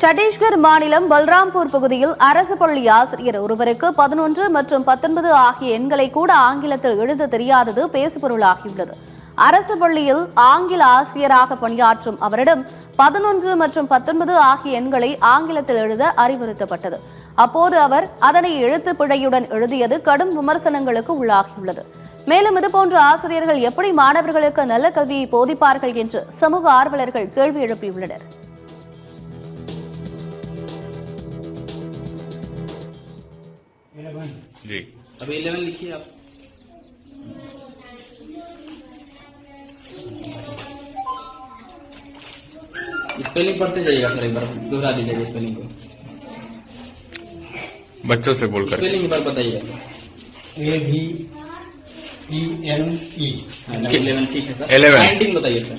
சத்தீஸ்கர் மாநிலம் பல்ராம்பூர் பகுதியில் அரசு பள்ளி ஆசிரியர் ஒருவருக்கு 11 மற்றும் 19 ஆகிய எண்களை கூட ஆங்கிலத்தில் எழுத தெரியாதது பேசுபொருளாகியுள்ளது. அரசு பள்ளியில் ஆங்கில ஆசிரியராக பணியாற்றும் அவரிடம் 11 மற்றும் 19 ஆகிய எண்களை ஆங்கிலத்தில் எழுத அறிவுறுத்தப்பட்டது. அப்போது அவர் அதனை எழுத்து பிழையுடன் எழுதியது கடும் விமர்சனங்களுக்கு உள்ளாகியுள்ளது. மேலும் இதுபோன்ற ஆசிரியர்கள் எப்படி மாணவர்களுக்கு நல்ல கல்வியை போதிப்பார்கள் என்று சமூக ஆர்வலர்கள் கேள்வி எழுப்பியுள்ளனர். जी अभी 11 लिखिए आप. स्पेलिंग पढ़ते जाइएगा सर, एक बार दोहरा दीजिएगा स्पेलिंग को. बच्चों से बोलकर स्पेलिंग एक बार बताइएगा सर. AVENE. 11 ठीक है सर. 11 19 बताइए सर.